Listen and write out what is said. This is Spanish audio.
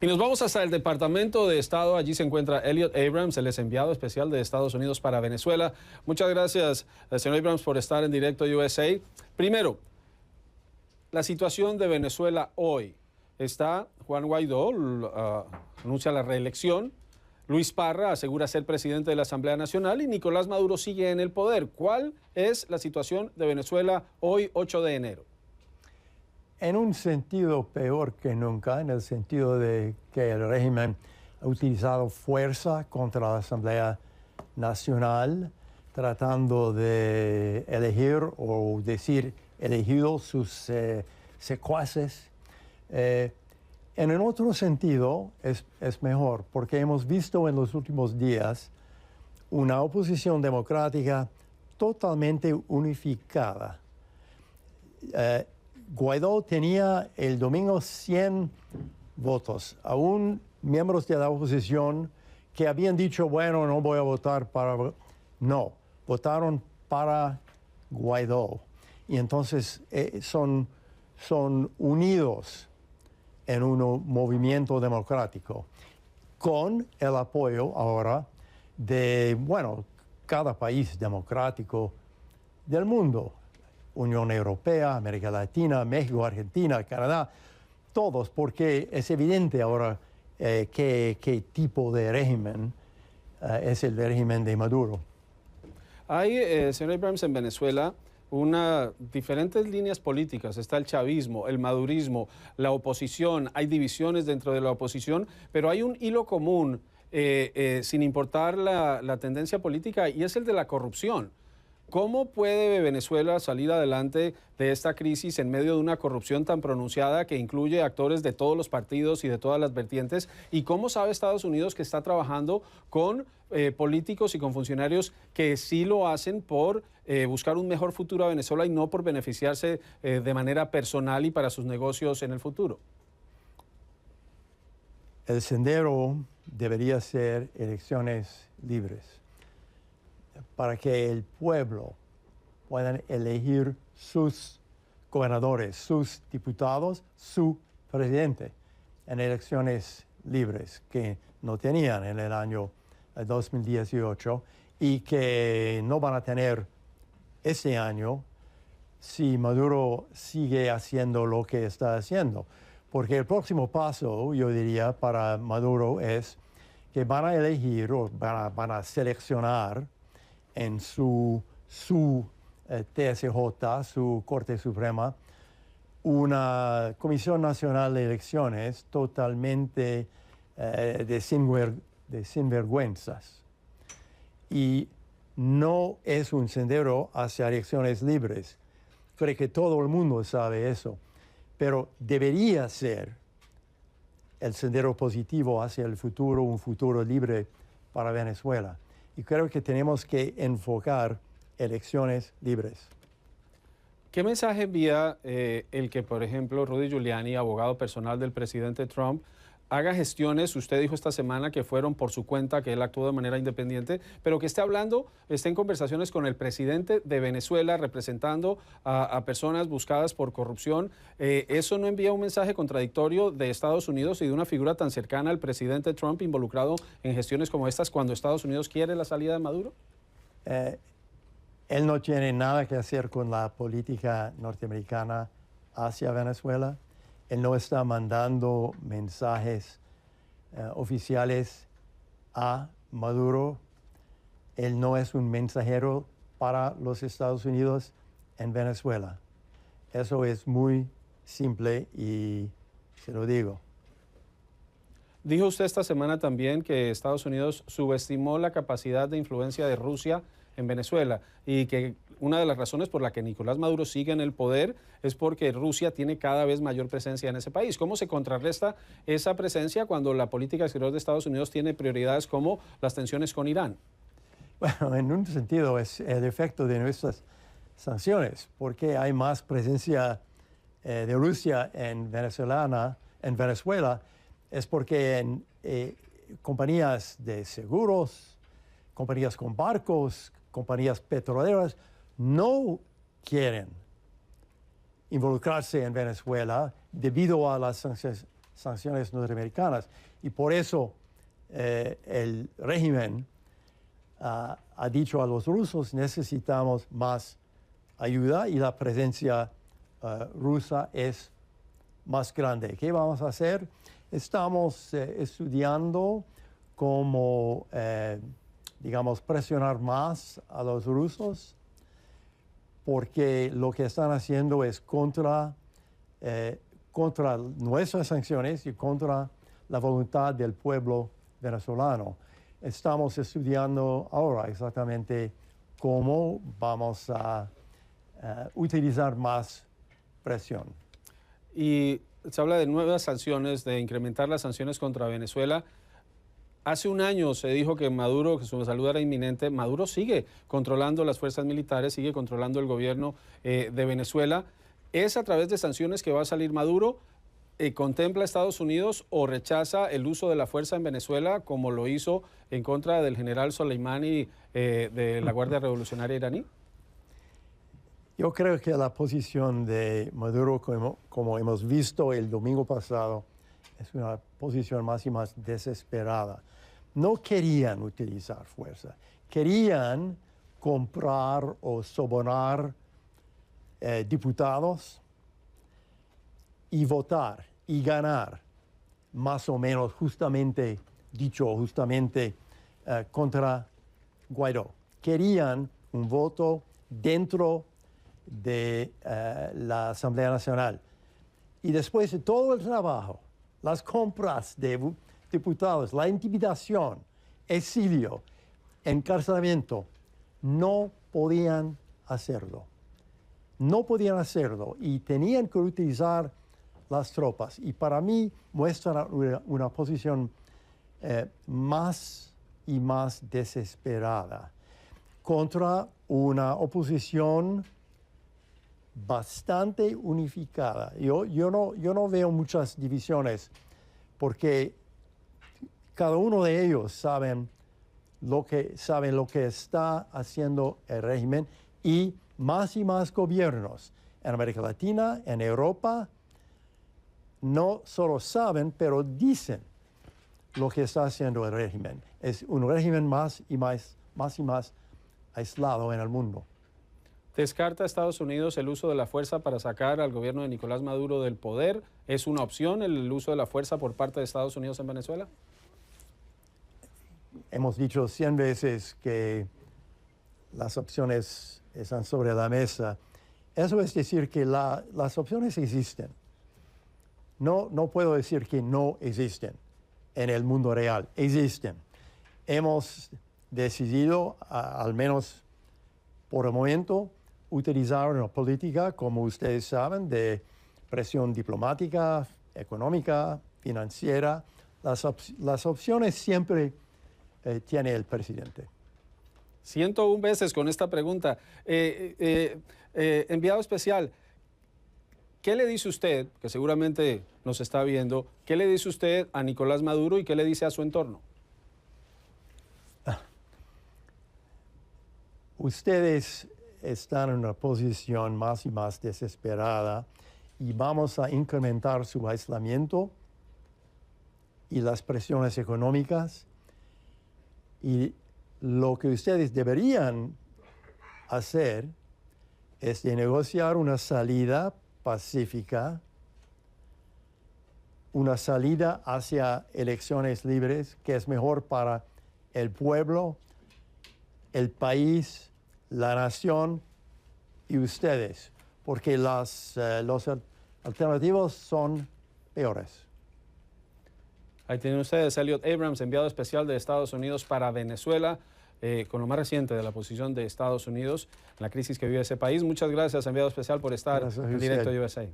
Y nos vamos hasta el Departamento de Estado. Allí se encuentra Elliot Abrams, el ex enviado especial de Estados Unidos para Venezuela. Muchas gracias, señor Abrams, por estar en directo USA. Primero, la situación de Venezuela hoy. Está Juan Guaidó, anuncia la reelección. Luis Parra asegura ser presidente de la Asamblea Nacional y Nicolás Maduro sigue en el poder. ¿Cuál es la situación de Venezuela hoy, 8 de enero? En un sentido peor que nunca, en el sentido de que el régimen ha utilizado fuerza contra la Asamblea Nacional, tratando de elegir o decir elegidos sus secuaces. En el otro sentido es mejor, porque hemos visto en los últimos días una oposición democrática totalmente unificada. Guaidó tenía el domingo 100 votos, aún miembros de la oposición que habían dicho, bueno, no voy a votar para... No, votaron para Guaidó. Y entonces son unidos en un movimiento democrático, con el apoyo ahora de, bueno, cada país democrático del mundo. Unión Europea, América Latina, México, Argentina, Canadá, todos, porque es evidente ahora qué tipo de régimen es el régimen de Maduro. Hay, señor Abrams, en Venezuela diferentes líneas políticas. Está el chavismo, el madurismo, la oposición, hay divisiones dentro de la oposición, pero hay un hilo común sin importar la tendencia política y es el de la corrupción. ¿Cómo puede Venezuela salir adelante de esta crisis en medio de una corrupción tan pronunciada que incluye actores de todos los partidos y de todas las vertientes? ¿Y cómo sabe Estados Unidos que está trabajando con políticos y con funcionarios que sí lo hacen por buscar un mejor futuro a Venezuela y no por beneficiarse de manera personal y para sus negocios en el futuro? El sendero debería ser elecciones libres, para que el pueblo pueda elegir sus gobernadores, sus diputados, su presidente en elecciones libres que no tenían en el año 2018 y que no van a tener ese año si Maduro sigue haciendo lo que está haciendo. Porque el próximo paso, yo diría, para Maduro es que van a elegir o van a seleccionar en su TSJ, su Corte Suprema, una Comisión Nacional de Elecciones totalmente de sinvergüenzas. Y no es un sendero hacia elecciones libres. Creo que todo el mundo sabe eso. Pero debería ser el sendero positivo hacia el futuro, un futuro libre para Venezuela. Y creo que tenemos que enfocar elecciones libres. ¿Qué mensaje envía el que, por ejemplo, Rudy Giuliani, abogado personal del presidente Trump, haga gestiones, usted dijo esta semana que fueron por su cuenta, que él actuó de manera independiente, pero que esté en conversaciones con el presidente de Venezuela, representando a personas buscadas por corrupción? ¿Eso no envía un mensaje contradictorio de Estados Unidos y de una figura tan cercana al presidente Trump involucrado en gestiones como estas cuando Estados Unidos quiere la salida de Maduro? Él no tiene nada que hacer con la política norteamericana hacia Venezuela. Él no está mandando mensajes oficiales a Maduro. Él no es un mensajero para los Estados Unidos en Venezuela. Eso es muy simple y se lo digo. Dijo usted esta semana también que Estados Unidos subestimó la capacidad de influencia de Rusia en Venezuela y que una de las razones por la que Nicolás Maduro sigue en el poder es porque Rusia tiene cada vez mayor presencia en ese país. ¿Cómo se contrarresta esa presencia cuando la política exterior de Estados Unidos tiene prioridades como las tensiones con Irán? Bueno, en un sentido es el efecto de nuestras sanciones, porque hay más presencia de Rusia en Venezuela, es porque compañías de seguros, compañías con barcos, compañías petroleras no quieren involucrarse en Venezuela debido a las sanciones norteamericanas. Y por eso el régimen ha dicho a los rusos, necesitamos más ayuda y la presencia rusa es más grande. ¿Qué vamos a hacer? Estamos estudiando cómo, digamos, presionar más a los rusos, porque lo que están haciendo es contra nuestras sanciones y contra la voluntad del pueblo venezolano. Estamos estudiando ahora exactamente cómo vamos a utilizar más presión. Y se habla de nuevas sanciones, de incrementar las sanciones contra Venezuela. Hace un año se dijo que Maduro, que su salud era inminente. Maduro sigue controlando las fuerzas militares, sigue controlando el gobierno de Venezuela. ¿Es a través de sanciones que va a salir Maduro? ¿Contempla Estados Unidos o rechaza el uso de la fuerza en Venezuela como lo hizo en contra del general Soleimani de la Guardia Revolucionaria iraní? Yo creo que la posición de Maduro, como hemos visto el domingo pasado, es una posición más y más desesperada. No querían utilizar fuerza, querían comprar o sobornar diputados y votar y ganar, más o menos justamente contra Guaidó. Querían un voto dentro de la Asamblea Nacional. Y después de todo el trabajo, las compras de diputados, la intimidación, exilio, encarcelamiento, no podían hacerlo. No podían hacerlo y tenían que utilizar las tropas. Y para mí muestra una posición más y más desesperada contra una oposición bastante unificada. Yo no veo muchas divisiones porque cada uno de ellos saben lo que está haciendo el régimen y más gobiernos en América Latina, en Europa, no solo saben, pero dicen lo que está haciendo el régimen. Es un régimen más y más aislado en el mundo. ¿Descarta Estados Unidos el uso de la fuerza para sacar al gobierno de Nicolás Maduro del poder? ¿Es una opción el uso de la fuerza por parte de Estados Unidos en Venezuela? Hemos dicho 100 veces que las opciones están sobre la mesa. Eso es decir que las opciones existen. No puedo decir que no existen en el mundo real. Existen. Hemos decidido, al menos por el momento, utilizar una política, como ustedes saben, de presión diplomática, económica, financiera. Las opciones siempre tiene el presidente. 101 veces con esta pregunta. Enviado especial, ¿qué le dice usted, que seguramente nos está viendo, qué le dice usted a Nicolás Maduro y qué le dice a su entorno? Ustedes están en una posición más y más desesperada y vamos a incrementar su aislamiento y las presiones económicas. Y lo que ustedes deberían hacer es de negociar una salida pacífica, una salida hacia elecciones libres, que es mejor para el pueblo, el país, la nación y ustedes, porque los alternativos son peores. Ahí tienen ustedes, Elliot Abrams, enviado especial de Estados Unidos para Venezuela, con lo más reciente de la posición de Estados Unidos en la crisis que vive ese país. Muchas gracias, enviado especial, por estar en Directo USA.